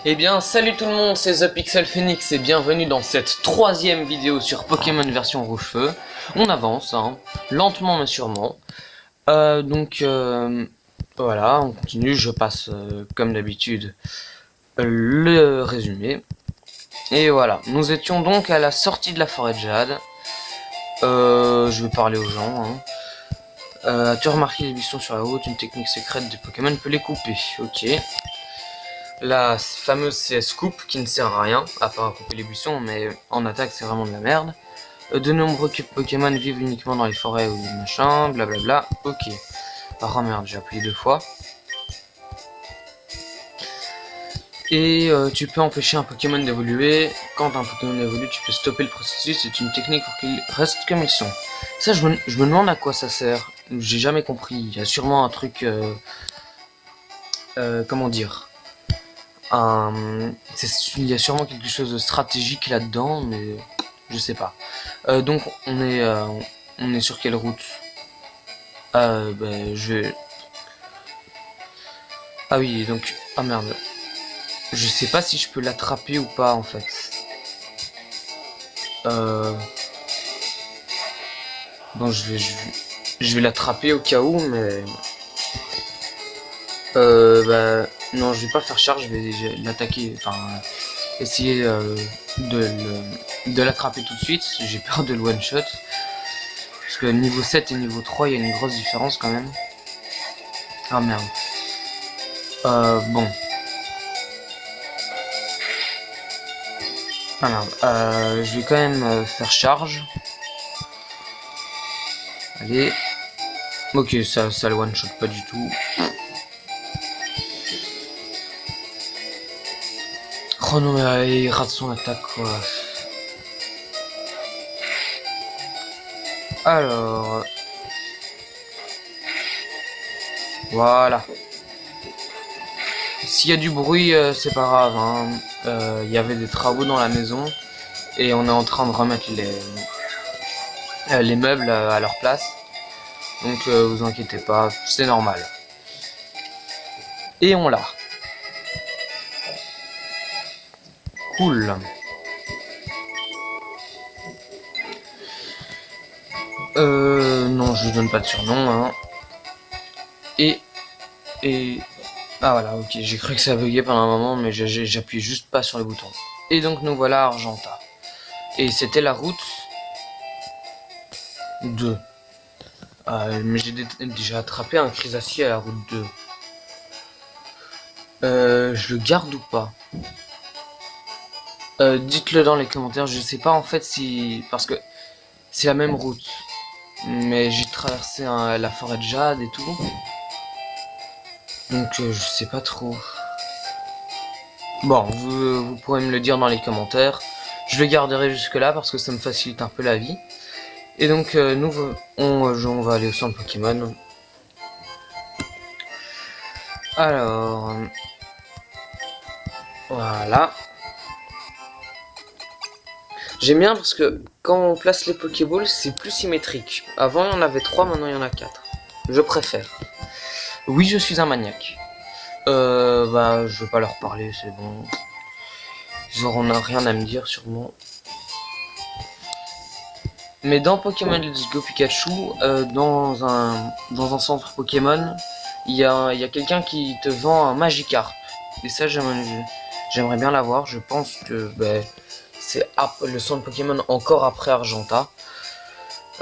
Eh bien, salut tout le monde, c'est The Pixel Phoenix et bienvenue dans cette troisième vidéo sur Pokémon version Rouge-Feu. On avance, hein, lentement mais sûrement. Voilà, on continue, je passe comme d'habitude le résumé. Et voilà, nous étions donc à la sortie de la forêt de Jade. Je vais parler aux gens. As-tu remarqué les buissons sur la route? Une technique secrète des Pokémon peut les couper. Ok. La fameuse CS coupe qui ne sert à rien, à part à couper les buissons, mais en attaque c'est vraiment de la merde. De nombreux Pokémon vivent uniquement dans les forêts ou des machins, blablabla. Ok. Oh merde, j'ai appuyé 2 fois. Et tu peux empêcher un Pokémon d'évoluer. Quand un Pokémon évolue, tu peux stopper le processus. C'est une technique pour qu'il reste comme ils sont. Ça, je me demande à quoi ça sert. J'ai jamais compris. Il y a sûrement un truc... comment dire, il y a sûrement quelque chose de stratégique là-dedans, mais je sais pas. Donc on est sur quelle route? Je vais... Ah oui, donc... Ah merde. Je sais pas si je peux l'attraper ou pas, en fait. Bon, je vais l'attraper au cas où, mais... Non, je vais pas faire charge, je vais l'attaquer, enfin... essayer de l'attraper tout de suite. J'ai peur de le one-shot. Parce que niveau 7 et niveau 3, il y a une grosse différence quand même. Ah merde. Bon. Ah merde. Je vais quand même faire charge. Allez. Ok, ça le one-shot pas du tout. Oh non, mais il rate son attaque quoi. Alors. Voilà. S'il y a du bruit, c'est pas grave. Hein. Il y avait des travaux dans la maison. Et on est en train de remettre les meubles à leur place. Donc vous inquiétez pas, c'est normal. Et on l'a. Cool. Non, je lui donne pas de surnom. Hein. Et... Ah voilà, ok, j'ai cru que ça buguait pendant un moment, mais j'appuie juste pas sur les boutons. Et donc nous voilà à Argenta. Et c'était la route 2. Mais j'ai déjà attrapé un Chrysacier à la route 2. Je le garde ou pas? Dites-le dans les commentaires, je sais pas en fait si... Parce que c'est la même route. Mais j'ai traversé la forêt de Jade et tout. Donc je sais pas trop. Bon, vous pourrez me le dire dans les commentaires. Je le garderai jusque là parce que ça me facilite un peu la vie. Et donc on va aller au centre Pokémon. Alors... Voilà. J'aime bien parce que quand on place les Pokéballs, c'est plus symétrique. Avant il y en avait 3, maintenant il y en a 4. Je préfère. Oui, je suis un maniaque. Je vais pas leur parler, c'est bon. Ils auront rien à me dire sûrement. Mais dans Pokémon Let's Go Pikachu, dans un centre Pokémon, il y a quelqu'un qui te vend un Magikarp. Et ça, j'aimerais bien l'avoir. Je pense que c'est le centre Pokémon encore après Argenta.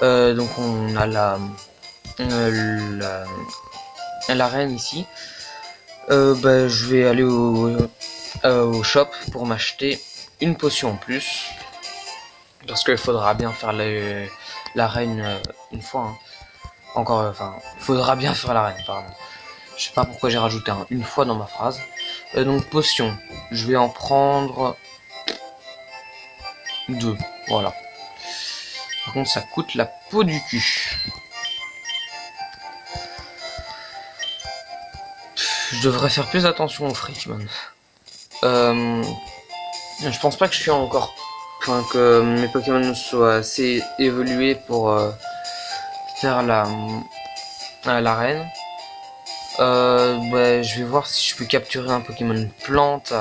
Donc on a l'arène ici. Je vais aller au shop pour m'acheter une potion en plus. Parce qu'il faudra bien faire l'arène une fois. Hein. Encore, enfin, faudra bien faire l'arène, pardon. Je sais pas pourquoi j'ai rajouté un une fois dans ma phrase. Donc potion, je vais en prendre 2, voilà. Par contre ça coûte la peau du cul. Je devrais faire plus attention aux fric, man. Je pense pas que je suis encore... Enfin, que mes Pokémon soient assez évolués pour faire l'arène. Je vais voir si je peux capturer un Pokémon plante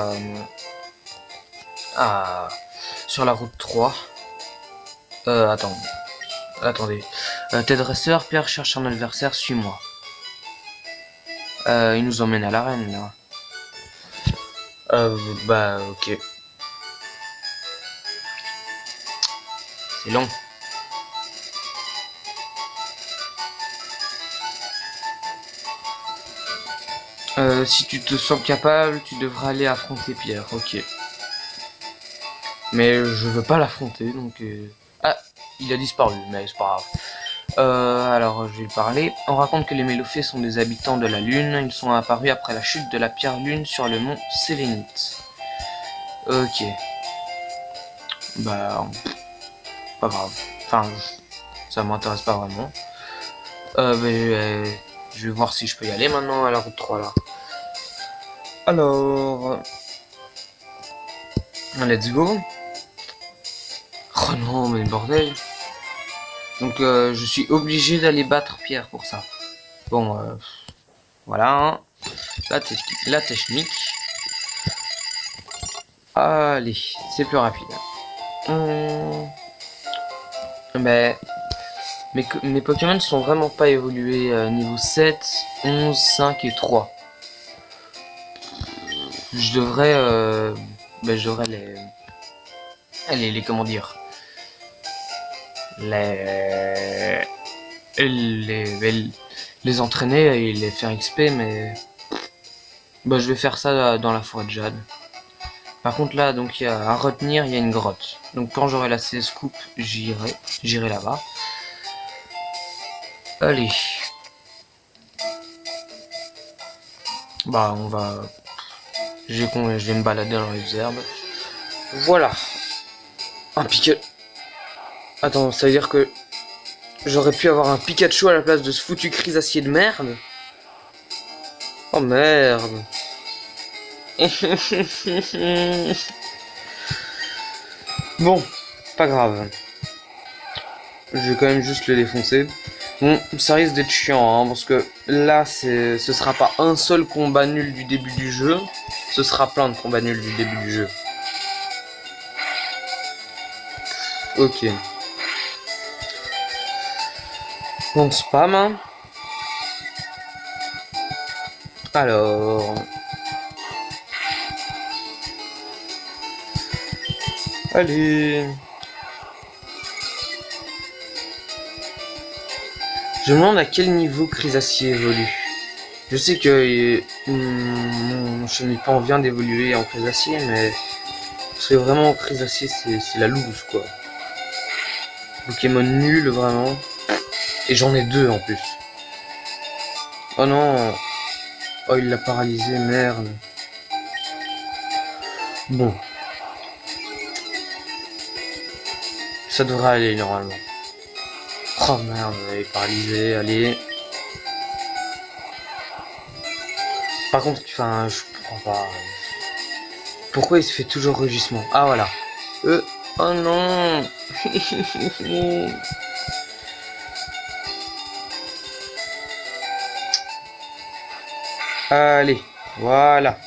sur la route 3. Attendez. Ted Dresser, Pierre cherche un adversaire, suis-moi. Il nous emmène à l'arène là. Ok. C'est long. Si tu te sens capable, tu devras aller affronter Pierre, ok. Mais je veux pas l'affronter, donc... Ah, il a disparu, mais c'est pas grave. Alors, je vais lui parler. On raconte que les Mélophées sont des habitants de la Lune. Ils sont apparus après la chute de la pierre Lune sur le mont Sélénite. Ok. Bah... Pas grave. Enfin, ça m'intéresse pas vraiment. Je vais voir si je peux y aller maintenant à la route 3, là. Alors... Let's go. Oh non, mais bordel. Donc je suis obligé d'aller battre Pierre pour ça. Bon, voilà. Hein. La technique. Allez, c'est plus rapide. Mais mes Pokémon sont vraiment pas évolués niveau 7, 11, 5 et 3. Je devrais les comment dire, les entraîner et les faire XP, mais je vais faire ça dans la forêt de Jade. Par contre là, donc il y a à retenir, il y a une grotte. Donc quand j'aurai la 16 coupe, j'irai là-bas. Allez. On va... Je vais me balader dans les herbes. Voilà. Un Pikachu. Attends, ça veut dire que j'aurais pu avoir un Pikachu à la place de ce foutu Crisacier de merde. Oh merde. Bon, pas grave. Je vais quand même juste le défoncer. Bon, ça risque d'être chiant, hein, parce que là, ce sera pas un seul combat nul du début du jeu. Ce sera plein de combats nuls du début du jeu. Ok. On spam. Hein. Alors... Allez. Je me demande à quel niveau Crisacier évolue. Je sais que mon Chenipan vient d'évoluer en Crisacier, mais c'est vraiment Crisacier, c'est la loose quoi. Pokémon nul vraiment. Et j'en ai 2 en plus. Oh non. Oh il l'a paralysé, merde. Bon. Ça devrait aller normalement. Oh merde, elle est paralysée, allez. Par contre, enfin, je comprends pas. Pourquoi il se fait toujours rugissement? Ah voilà. Oh non. Allez, voilà.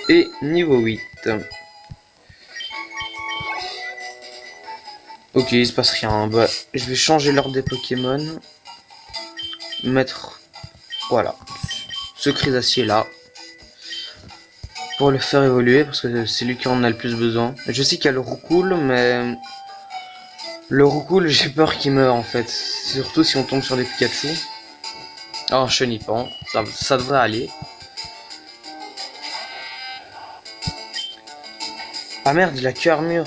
Et niveau 8. Ok, il se passe rien. Je vais changer l'ordre des Pokémon. Mettre... Voilà. Ce Crisacier là. Pour le faire évoluer, parce que c'est lui qui en a le plus besoin. Je sais qu'il y a le Roucoule, mais... Le Roucoule, j'ai peur qu'il meure en fait. Surtout si on tombe sur des Pikachu. Oh, un Chenipan. Ça devrait aller. Ah merde, il a que armure.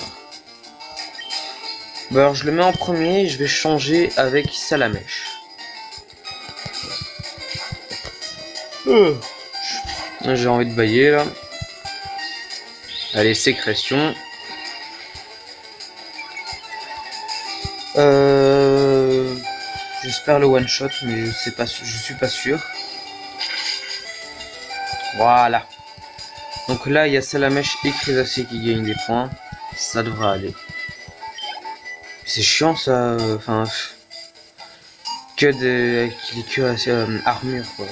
Alors je le mets en premier, je vais changer avec Salamèche. J'ai envie de bailler là. Allez, sécrétion. J'espère le one shot, mais je suis pas sûr. Voilà. Donc là, il y a Salamèche et Crisacier qui gagnent des points. Ça devrait aller. C'est chiant ça. Enfin, armure quoi.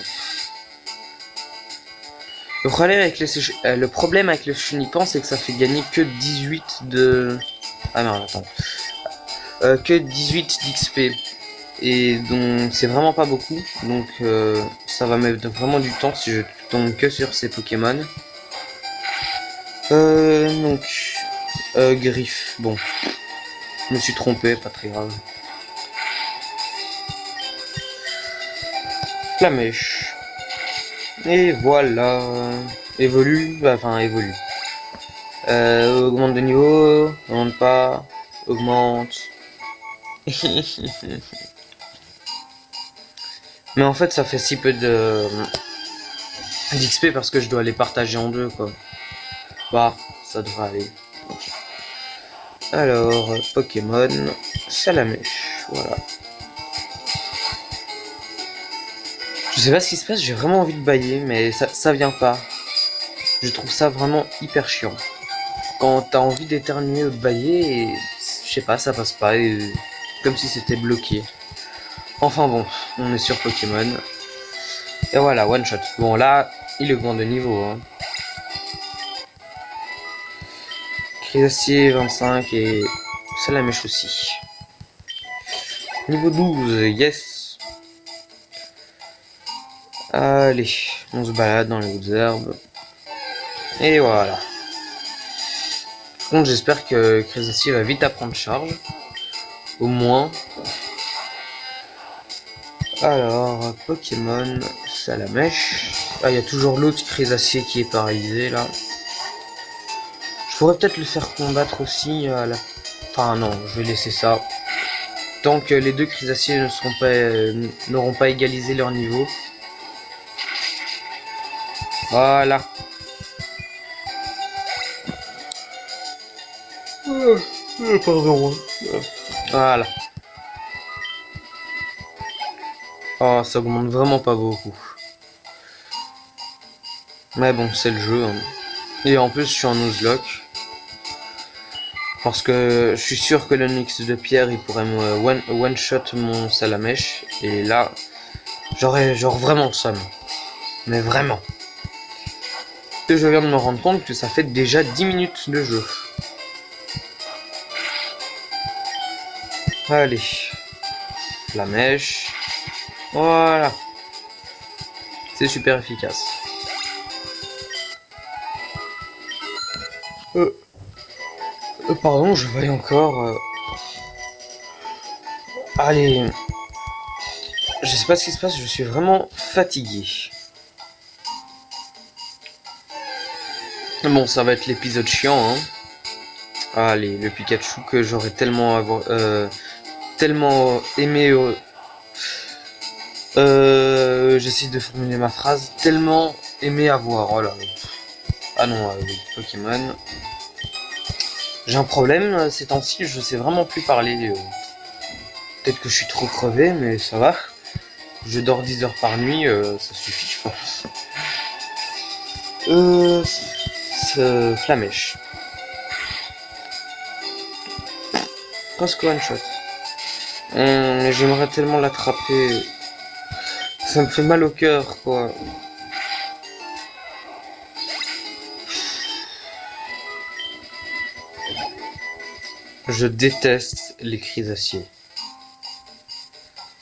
Le problème avec le Chenipan, c'est que ça fait gagner que 18 de... Ah non, attends. Que 18 d'XP. Et donc, c'est vraiment pas beaucoup. Donc, ça va mettre vraiment du temps si je tombe que sur ces Pokémon. Donc... Griffe. Bon. Je me suis trompé, pas très grave. Flamèche. Et voilà. Évolue. Enfin, évolue. Augmente de niveau. Augmente pas. Augmente. Mais en fait, ça fait si peu de d'XP parce que je dois les partager en deux, quoi. Bah, ça devrait aller. Okay. Alors, Pokémon, Salamèche, voilà. Je sais pas ce qui se passe, j'ai vraiment envie de bailler, mais ça vient pas. Je trouve ça vraiment hyper chiant. Quand t'as envie d'éternuer ou de bailler, et, je sais pas, ça passe pas, et, comme si c'était bloqué. Enfin bon, on est sur Pokémon. Et voilà, one shot. Bon là, il augmente de niveau. Hein. Créacier 25 et Salamèche aussi. Niveau 12, yes. Allez, on se balade dans les hautes herbes. Et voilà. Par contre, j'espère que Crésacier va vite apprendre charge. Au moins. Alors, Pokémon, Salamèche. Ah, il y a toujours l'autre Crésacier qui est paralysé là. Je pourrais peut-être le faire combattre aussi à la... Enfin non, je vais laisser ça. Tant que les deux Crésaciers ne seront pas, n'auront pas égalisé leur niveau. Voilà. Pardon. Voilà. Oh, ça augmente vraiment pas beaucoup. Mais bon, c'est le jeu. Hein. Et en plus, je suis en Nuzlocke. Parce que je suis sûr que le Nyx de pierre, il pourrait me one-shot mon Salamèche. Et là, j'aurais genre vraiment le seum. Mais vraiment. Et je viens de me rendre compte que ça fait déjà 10 minutes de jeu. Allez. La mèche. Voilà. C'est super efficace. Pardon, je vais encore... Allez. Je sais pas ce qui se passe, je suis vraiment fatigué. Bon, ça va être l'épisode chiant, hein. Allez, le Pikachu que j'aurais tellement tellement aimé... j'essaie de formuler ma phrase. Tellement aimé avoir. Oh là. Ah non, Pokémon. J'ai un problème ces temps-ci, je sais vraiment plus parler. Peut-être que je suis trop crevé, mais ça va. Je dors 10 heures par nuit, ça suffit, je pense. Flamèche. Presque one shot. Mais j'aimerais tellement l'attraper. Ça me fait mal au cœur, quoi. Je déteste les Crésaciers.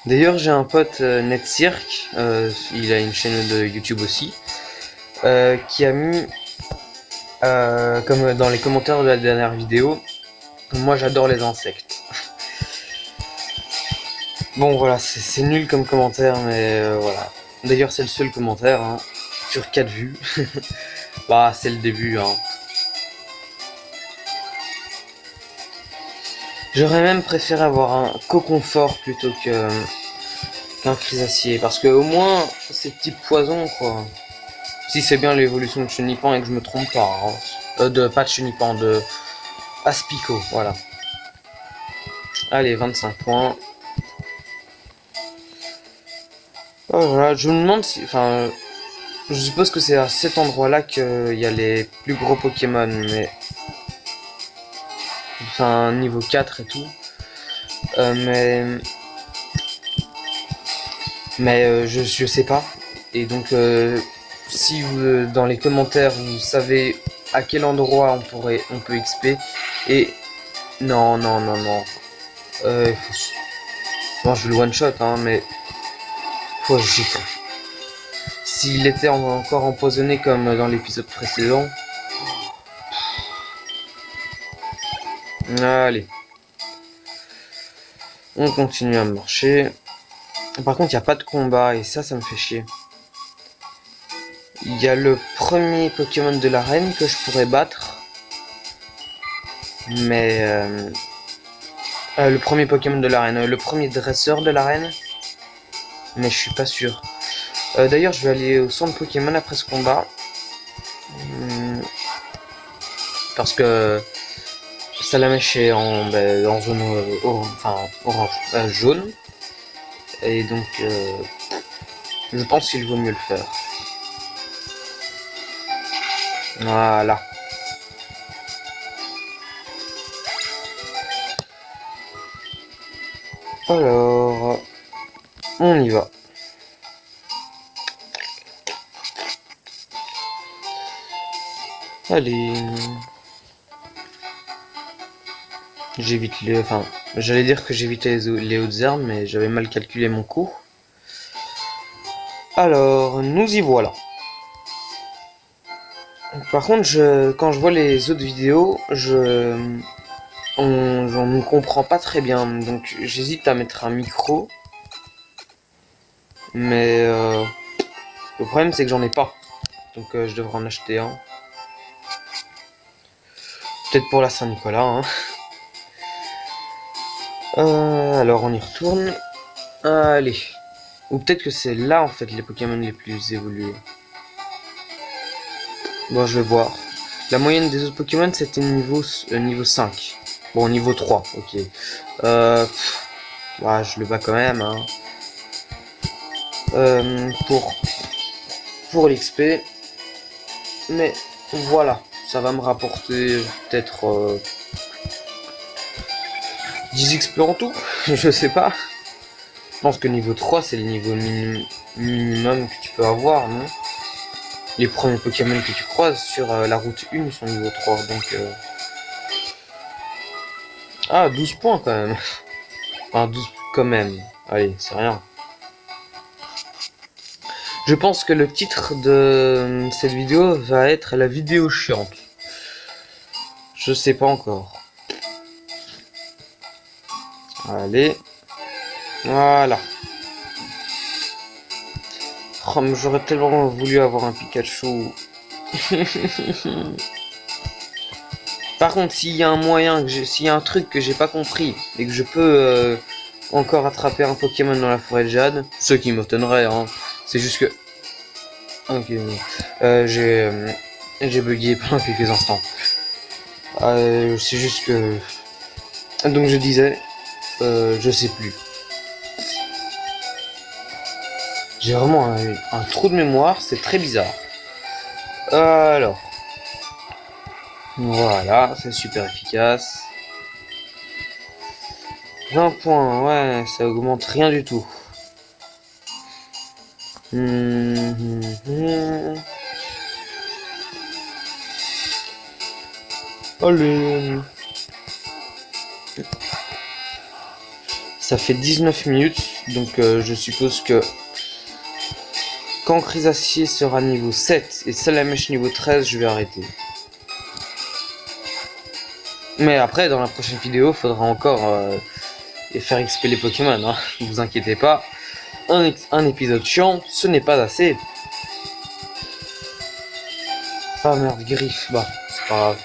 D'ailleurs, j'ai un pote NetCirque, il a une chaîne de YouTube aussi, qui a mis, comme dans les commentaires de la dernière vidéo, moi j'adore les insectes. Bon voilà, c'est nul comme commentaire, mais voilà. D'ailleurs, c'est le seul commentaire, hein, sur 4 vues. Bah, c'est le début, hein. J'aurais même préféré avoir un cocon fort plutôt qu'un Crésacier, parce que au moins c'est type poison quoi. Si c'est bien l'évolution de Chenipan et que je me trompe pas, hein. Pas de Chenipan, de Aspico, voilà. Allez, 25 points. Oh, voilà, je me demande si, enfin, je suppose que c'est à cet endroit-là qu'il y a les plus gros Pokémon, mais enfin niveau 4 et tout. Mais Mais je sais pas. Et donc si vous, dans les commentaires vous savez à quel endroit on peut XP. Et non non non non. Bon, je le one shot hein, mais faut agir. S'il était encore empoisonné comme dans l'épisode précédent. Allez. On continue à marcher. Par contre, il n'y a pas de combat et ça me fait chier. Il y a le premier Pokémon de l'arène que je pourrais battre. Mais... le premier Pokémon de l'arène. Le premier dresseur de l'arène. Mais je suis pas sûr. D'ailleurs, je vais aller au centre Pokémon après ce combat. Parce que... Salamèche est en zone orange, jaune. Et donc... je pense qu'il vaut mieux le faire. Voilà. Alors, on y va. Allez. J'évite les... Enfin, j'allais dire que j'évitais les hautes herbes, mais j'avais mal calculé mon coup. Alors, nous y voilà. Par contre, quand je vois les autres vidéos, on ne comprend pas très bien. Donc, j'hésite à mettre un micro. Mais le problème, c'est que j'en ai pas. Donc, je devrais en acheter un. Peut-être pour la Saint-Nicolas. Hein. Alors, on y retourne. Allez. Ou peut-être que c'est là, en fait, les Pokémon les plus évolués. Bon, je vais voir. La moyenne des autres Pokémon, c'était niveau 5. Bon, niveau 3, ok. Ouais, je le bats quand même. Hein. Pour l'XP. Mais voilà, ça va me rapporter peut-être 10 XP en tout. Je sais pas. Je pense que niveau 3, c'est le niveau minimum que tu peux avoir, non? Les premiers Pokémon que tu croises sur la route 1 sont niveau 3, donc... Ah, 12 points quand même. Enfin, 12 quand même. Allez, c'est rien. Je pense que le titre de cette vidéo va être la vidéo chiante. Je sais pas encore. Allez. Voilà. Oh, mais j'aurais tellement voulu avoir un Pikachu. Par contre, s'il y a un moyen, s'il y a un truc que j'ai pas compris et que je peux encore attraper un Pokémon dans la forêt de Jade, ce qui m'étonnerait, hein, c'est juste que... Ok, j'ai bugué pendant quelques instants. C'est juste que... Donc je disais, je sais plus. J'ai vraiment un trou de mémoire, c'est très bizarre. Alors... Voilà, c'est super efficace. 20 points, ouais, ça augmente rien du tout. Allez. Ça fait 19 minutes, donc je suppose que quand Chrysacier sera niveau 7 et Salamèche niveau 13, je vais arrêter. Mais après, dans la prochaine vidéo, il faudra encore faire XP les Pokémon. Hein. Ne vous inquiétez pas. Un épisode chiant, ce n'est pas assez. Ah merde, griffe. Bah, c'est pas grave.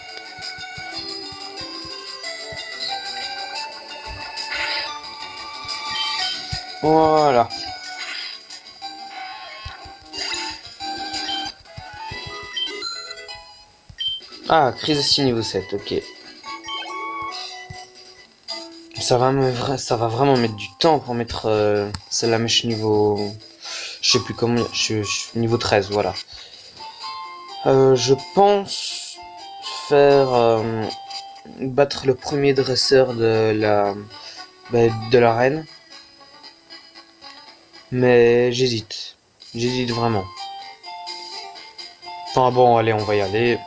Voilà. Ah, Chrysacier niveau 7, ok. Ça va vraiment mettre du temps pour mettre Salamèche niveau... Je sais plus comment... niveau 13, voilà. Je pense faire... battre le premier dresseur de l'arène. Mais j'hésite. J'hésite vraiment. Enfin bon, allez, on va y aller.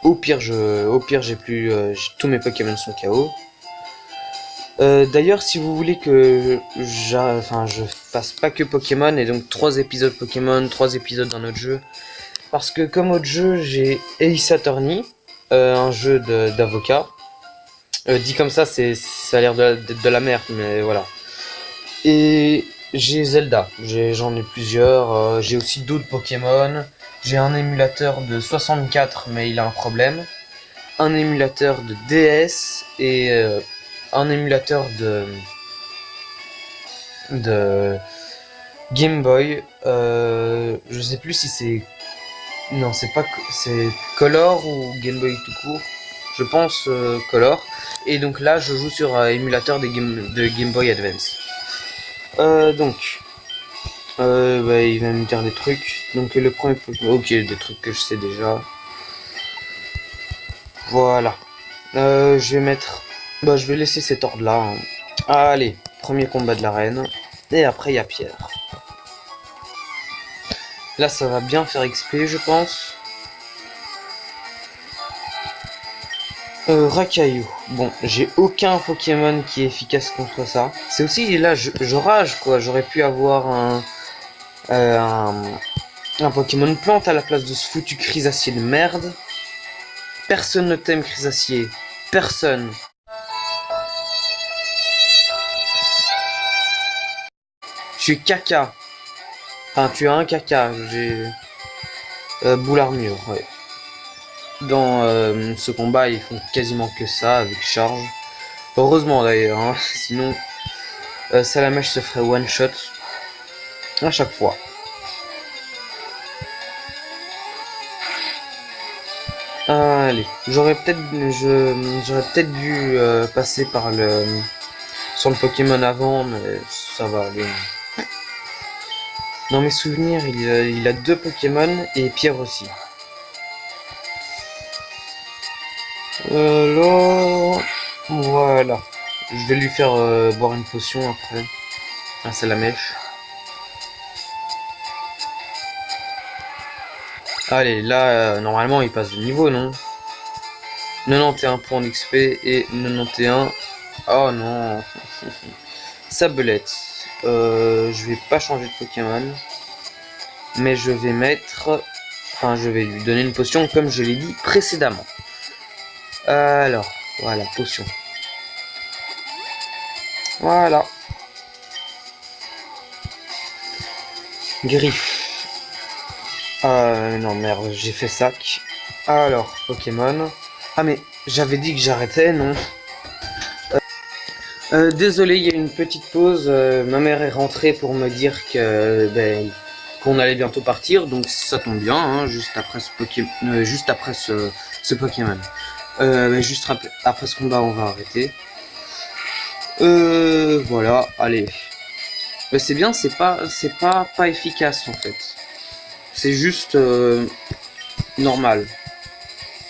Au pire, j'ai plus... tous mes Pokémon sont KO. D'ailleurs, si vous voulez que je fasse pas que Pokémon, et donc 3 épisodes Pokémon, 3 épisodes d'un autre jeu. Parce que comme autre jeu, j'ai Ace Attorney, un jeu d'avocat. Dit comme ça, ça a l'air de la merde, mais voilà. Et j'ai Zelda, j'en ai plusieurs. J'ai aussi d'autres Pokémon. J'ai un émulateur de 64, mais il a un problème. Un émulateur de DS et un émulateur de Game Boy. Je sais plus si c'est... Non, c'est Color ou Game Boy tout court. Je pense Color. Et donc là, je joue sur un émulateur de Game Boy Advance. Donc, bah, il va me dire des trucs. Donc le premier Pokémon, ok, des trucs que je sais déjà. Voilà. Je vais mettre... Bah, je vais laisser cet ordre là. Hein. Allez, premier combat de l'arène. Et après, il y a Pierre. Là, ça va bien faire XP, je pense. Rakayu. Bon, j'ai aucun Pokémon qui est efficace contre ça. C'est aussi, là, je rage, quoi. J'aurais pu avoir un Pokémon plante à la place de ce foutu Chrysacier de merde. Personne ne t'aime, Chrysacier. Personne. Je suis caca. Enfin, tu as un caca. J'ai... boule armure, ouais. Dans ce combat, ils font quasiment que ça avec charge. Heureusement d'ailleurs, hein. Sinon, Salamèche se ferait one shot à chaque fois. Allez, j'aurais peut-être dû passer par sur le Pokémon avant, mais ça va aller. Dans mes souvenirs, il a 2 Pokémon et Pierre aussi. Alors, voilà. Je vais lui faire boire une potion après. Ah, c'est la mèche. Allez, là, normalement, il passe de niveau, non? 91 points d'XP et 91. Oh non. Sablette. Je vais pas changer de Pokémon. Mais je vais mettre... Enfin, je vais lui donner une potion comme je l'ai dit précédemment. Alors, voilà, potion. Voilà. Griffe. Non, merde, j'ai fait sac. Alors, Pokémon. Ah, mais j'avais dit que j'arrêtais, non? Désolé, il y a une petite pause. Ma mère est rentrée pour me dire que qu'on allait bientôt partir, donc ça tombe bien, hein, juste après ce Pokémon. Juste après ce Pokémon. Juste après ce combat, on va arrêter. Voilà, allez. C'est bien, c'est pas efficace en fait. C'est juste normal.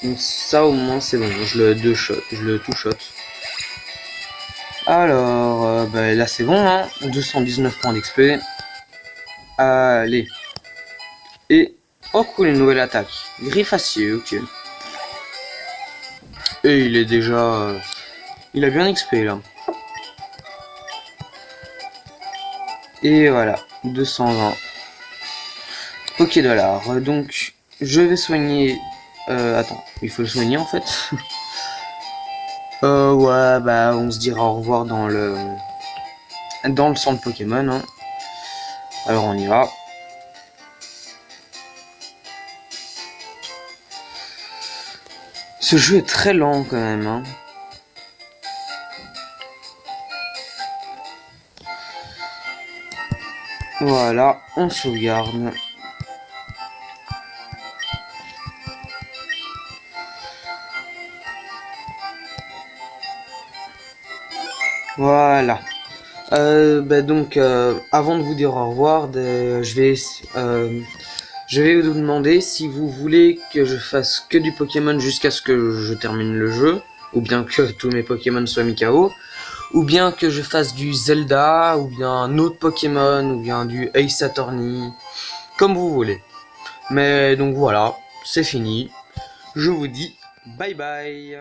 Donc ça au moins c'est bon. Je le two-shot. Alors, là c'est bon, hein. 219 points d'XP. Allez. Et, oh cool, une nouvelle attaque. Griffacier, ok. Et il est déjà... il a bien XP là. Et voilà, 220. Ok dollars. Donc, je vais soigner... attends, il faut le soigner en fait. Ouais, bah on se dira au revoir dans le centre Pokémon. Hein. Alors on y va. Ce jeu est très lent quand même. Hein. Voilà, on sauvegarde. Voilà. Donc, avant de vous dire au revoir, je vais vous demander si vous voulez que je fasse que du Pokémon jusqu'à ce que je termine le jeu, ou bien que tous mes Pokémon soient mis KO, ou bien que je fasse du Zelda, ou bien un autre Pokémon, ou bien du Ace Attorney, comme vous voulez. Mais donc voilà, c'est fini. Je vous dis bye bye.